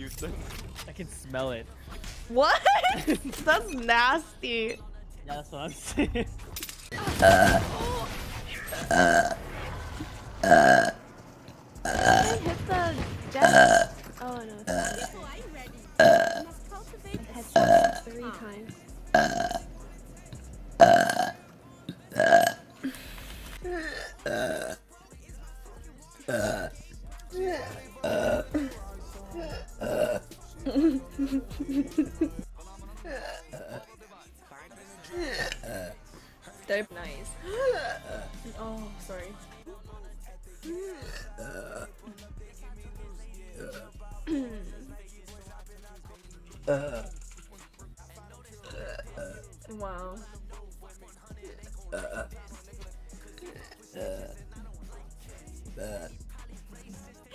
Houston. I can smell it. What? That's nasty. Yeah, that's what I'm saying. Hit the jet. Oh no. Headshot 3 times. They're nice.